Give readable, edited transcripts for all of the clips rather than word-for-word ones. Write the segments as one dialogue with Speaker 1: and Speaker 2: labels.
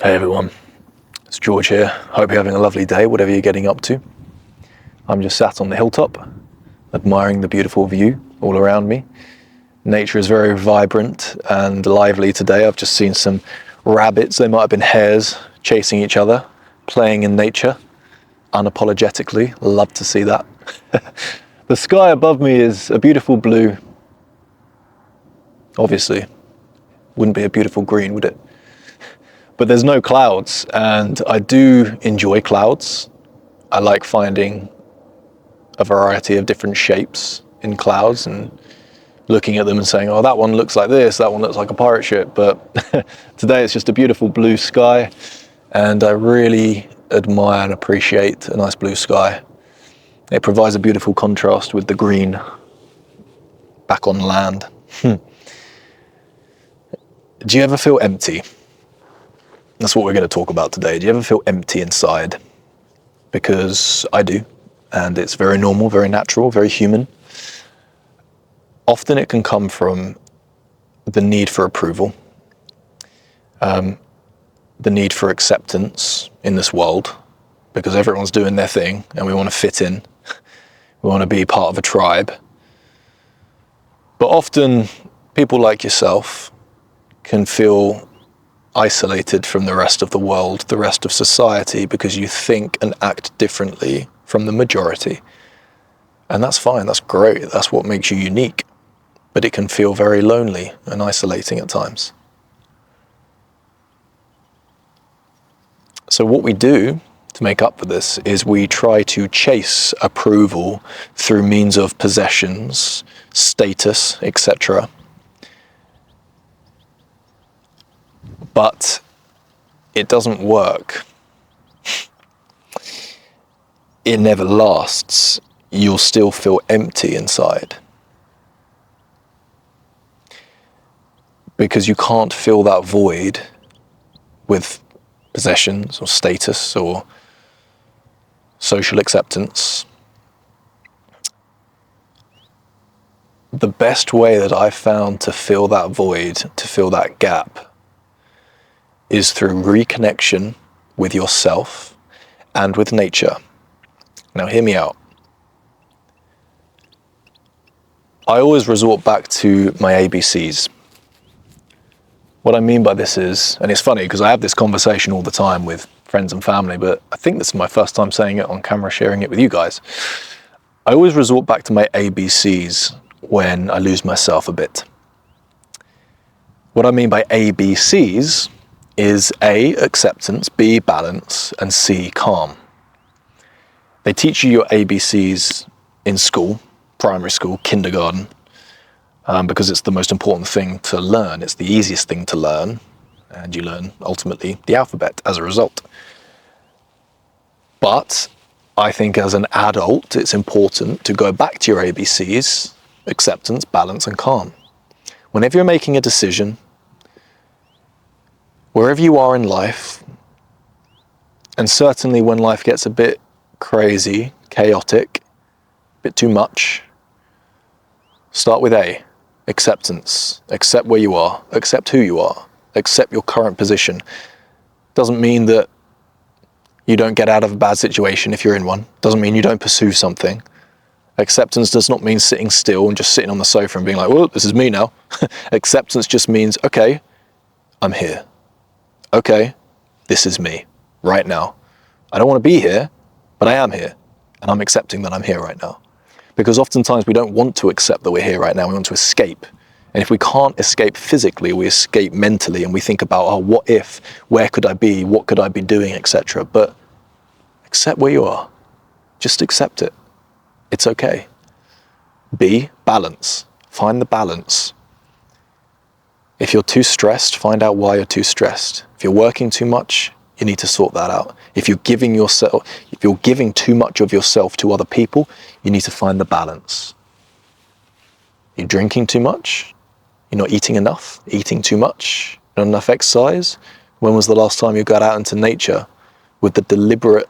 Speaker 1: Hey everyone, it's George here. Hope you're having a lovely day, whatever you're getting up to. I'm just sat on the hilltop, admiring the beautiful view all around me. Nature is very vibrant and lively today. I've just seen some rabbits, they might have been hares, chasing each other, playing in nature, unapologetically. Love to see that. The sky above me is a beautiful blue. Obviously, wouldn't be a beautiful green, would it? But there's no clouds, and I do enjoy clouds. I like finding a variety of different shapes in clouds and looking at them and saying, oh, that one looks like this, that one looks like a pirate ship. But today it's just a beautiful blue sky, and I really admire and appreciate a nice blue sky. It provides a beautiful contrast with the green back on land. Do you ever feel empty? That's what we're going to talk about today. Do you ever feel empty inside? Because I do, and it's very normal, very natural, very human. Often it can come from the need for approval, the need for acceptance in this world, because everyone's doing their thing and we want to fit in. We want to be part of a tribe. But often people like yourself can feel isolated from the rest of the world, the rest of society, because you think and act differently from the majority. And that's fine, that's great, that's what makes you unique. But it can feel very lonely and isolating at times. So what we do to make up for this is we try to chase approval through means of possessions, status, etc. But it doesn't work. It never lasts. You'll still feel empty inside. Because you can't fill that void with possessions or status or social acceptance. The best way that I've found to fill that void, to fill that gap, is through reconnection with yourself and with nature. Now hear me out. I always resort back to my ABCs. What I mean by this is, and it's funny because I have this conversation all the time with friends and family, but I think this is my first time saying it on camera, sharing it with you guys. I always resort back to my ABCs when I lose myself a bit. What I mean by ABCs is A, acceptance, B, balance, and C, calm. They teach you your ABCs in school, primary school, kindergarten, because it's the most important thing to learn. It's the easiest thing to learn, and you learn ultimately the alphabet as a result. But I think as an adult, it's important to go back to your ABCs, acceptance, balance, and calm. Whenever you're making a decision, wherever you are in life, and certainly when life gets a bit crazy, chaotic, a bit too much, start with A, acceptance. Accept where you are, accept who you are, accept your current position. Doesn't mean that you don't get out of a bad situation if you're in one. Doesn't mean you don't pursue something. Acceptance does not mean sitting still and just sitting on the sofa and being like, well, this is me now. Acceptance just means, okay, I'm here. Okay, this is me right now. I don't want to be here, but I am here, and I'm accepting that I'm here right now. Because oftentimes we don't want to accept that we're here right now, we want to escape. And if we can't escape physically, we escape mentally, and we think about, oh, what if, where could I be, what could I be doing, etc. But accept where you are. Just accept it. It's okay. B, balance. Find the balance. If you're too stressed, find out why you're too stressed. If you're working too much, you need to sort that out. If you're giving too much of yourself to other people, you need to find the balance. You're drinking too much, you're not eating enough, eating too much, not enough exercise. When was the last time you got out into nature with the deliberate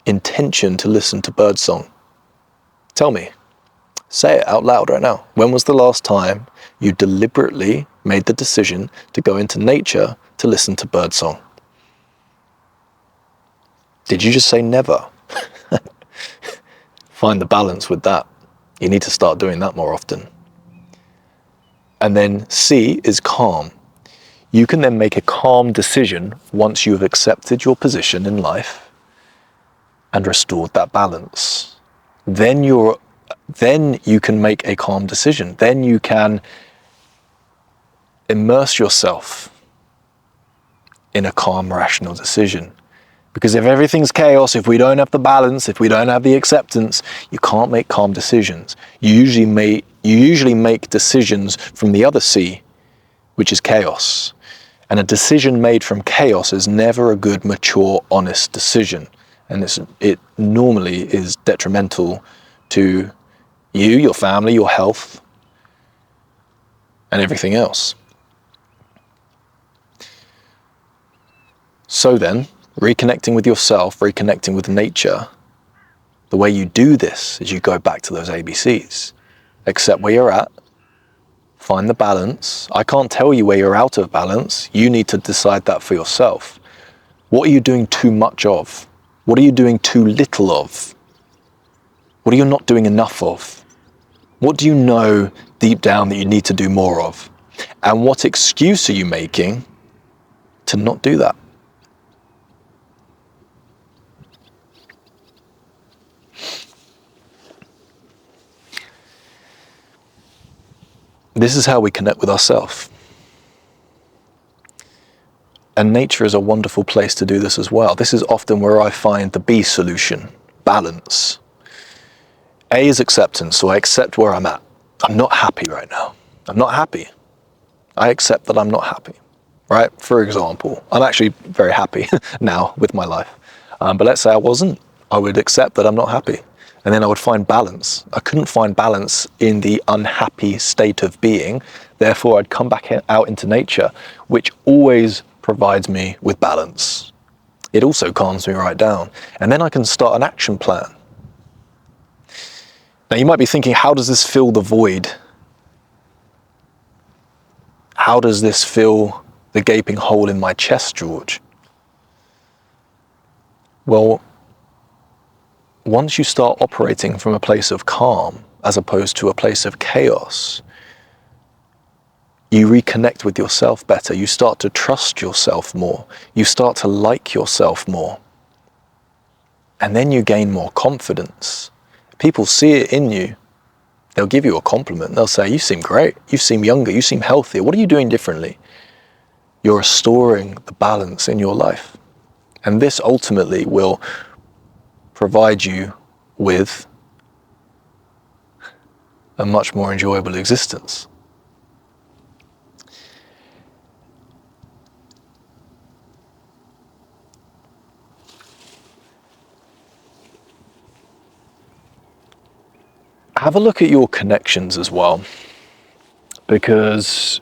Speaker 1: intention to listen to birdsong? Tell me. Say it out loud right now. When was the last time you deliberately made the decision to go into nature to listen to birdsong? Did you just say never? Find the balance with that. You need to start doing that more often. And then C is calm. You can then make a calm decision once you have accepted your position in life and restored that balance. Then you can make a calm decision. Then you can immerse yourself in a calm, rational decision. Because if everything's chaos, if we don't have the balance, if we don't have the acceptance, you can't make calm decisions. You usually make decisions from the other C, which is chaos. And a decision made from chaos is never a good, mature, honest decision. And it normally is detrimental to you, your family, your health, and everything else. So then, reconnecting with yourself, reconnecting with nature, the way you do this is you go back to those ABCs. Accept where you're at, find the balance. I can't tell you where you're out of balance. You need to decide that for yourself. What are you doing too much of? What are you doing too little of? What are you not doing enough of? What do you know deep down that you need to do more of? And what excuse are you making to not do that? This is how we connect with ourselves. And nature is a wonderful place to do this as well. This is often where I find the B solution, balance. A is acceptance, so I accept where I'm at. I'm not happy right now. I'm not happy. I accept that I'm not happy, right? For example, I'm actually very happy now with my life. But let's say I wasn't. I would accept that I'm not happy. And then I would find balance. I couldn't find balance in the unhappy state of being. Therefore, I'd come back out into nature, which always provides me with balance. It also calms me right down. And then I can start an action plan. Now, you might be thinking, how does this fill the void? How does this fill the gaping hole in my chest, George? Well, once you start operating from a place of calm as opposed to a place of chaos, you reconnect with yourself better. You start to trust yourself more. You start to like yourself more. And then you gain more confidence. People see it in you. They'll give you a compliment. They'll say, you seem great. You seem younger. You seem healthier. What are you doing differently? You're restoring the balance in your life. And this ultimately will provide you with a much more enjoyable existence. Have a look at your connections as well, because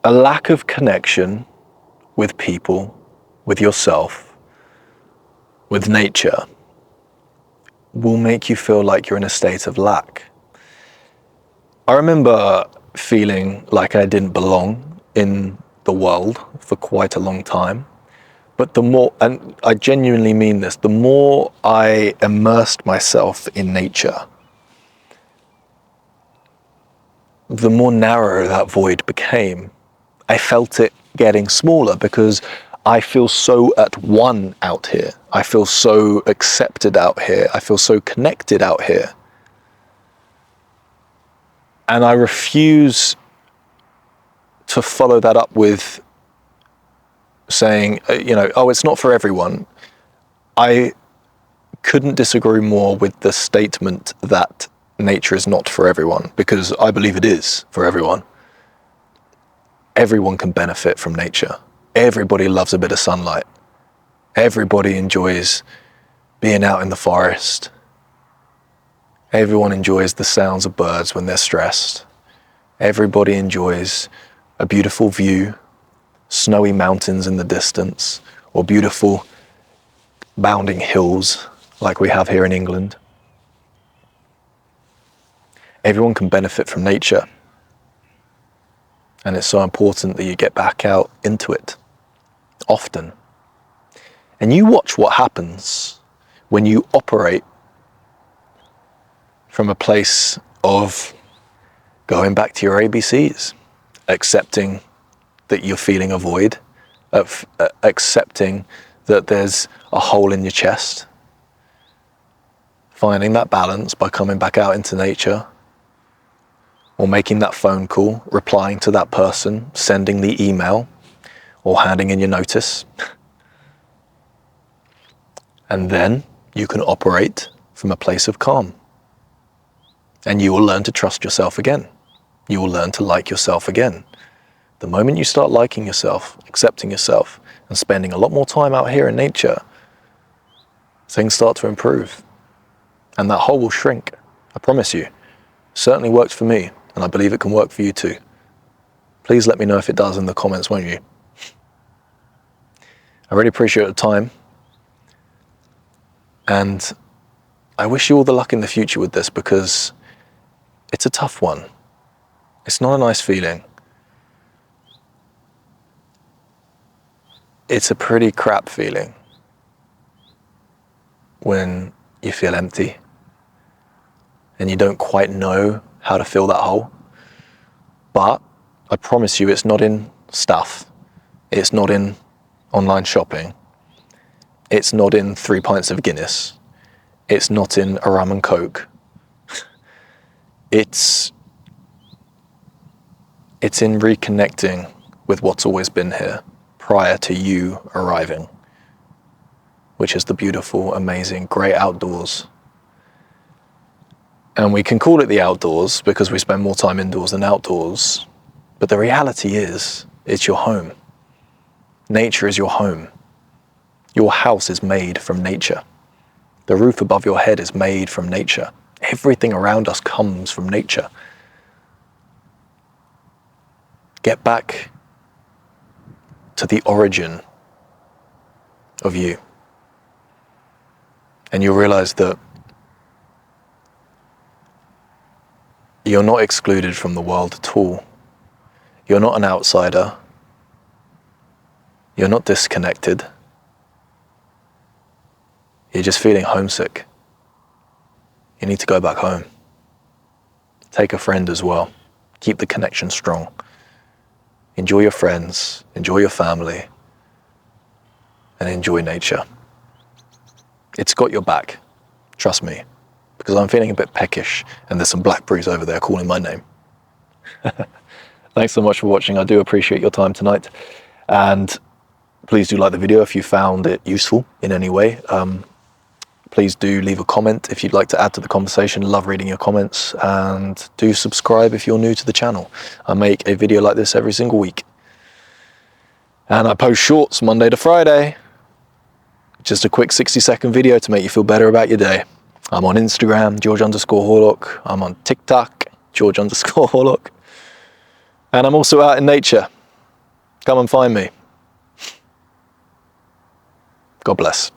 Speaker 1: a lack of connection with people, with yourself, with nature, will make you feel like you're in a state of lack. I remember feeling like I didn't belong in the world for quite a long time. But the more, and I genuinely mean this, the more I immersed myself in nature, the more narrow that void became. I felt it getting smaller because I feel so at one out here. I feel so accepted out here. I feel so connected out here. And I refuse to follow that up with saying, oh, it's not for everyone. I couldn't disagree more with the statement that nature is not for everyone, because I believe it is for everyone. Everyone can benefit from nature. Everybody loves a bit of sunlight. Everybody enjoys being out in the forest. Everyone enjoys the sounds of birds when they're stressed. Everybody enjoys a beautiful view, snowy mountains in the distance, or beautiful bounding hills like we have here in England. Everyone can benefit from nature. And it's so important that you get back out into it. often. And you watch what happens when you operate from a place of going back to your ABCs, accepting that you're feeling a void, of accepting that there's a hole in your chest, finding that balance by coming back out into nature, or making that phone call, replying to that person, sending the email, or handing in your notice. And then you can operate from a place of calm. And you will learn to trust yourself again. You will learn to like yourself again. The moment you start liking yourself, accepting yourself, and spending a lot more time out here in nature, things start to improve. And that hole will shrink, I promise you. It certainly works for me, and I believe it can work for you too. Please let me know if it does in the comments, won't you? I really appreciate the time. And I wish you all the luck in the future with this, because it's a tough one. It's not a nice feeling. It's a pretty crap feeling when you feel empty and you don't quite know how to fill that hole. But I promise you, it's not in stuff. It's not in online shopping. It's not in 3 pints of Guinness. It's not in a rum and coke. It's in reconnecting with what's always been here prior to you arriving, which is the beautiful, amazing, great outdoors. And we can call it the outdoors because we spend more time indoors than outdoors. But the reality is, it's your home. Nature is your home. Your house is made from nature. The roof above your head is made from nature. Everything around us comes from nature. Get back to the origin of you. And you'll realize that you're not excluded from the world at all. You're not an outsider. You're not disconnected. You're just feeling homesick. You need to go back home. Take a friend as well. Keep the connection strong. Enjoy your friends, enjoy your family, and enjoy nature. It's got your back, trust me, because I'm feeling a bit peckish and there's some blackberries over there calling my name. Thanks so much for watching. I do appreciate your time tonight. And please do like the video if you found it useful in any way. Please do leave a comment if you'd like to add to the conversation. Love reading your comments. And do subscribe if you're new to the channel. I make a video like this every single week. And I post shorts Monday to Friday. Just a quick 60-second video to make you feel better about your day. I'm on Instagram, George_Horlock. I'm on TikTok, George_Horlock. And I'm also out in nature. Come and find me. God bless.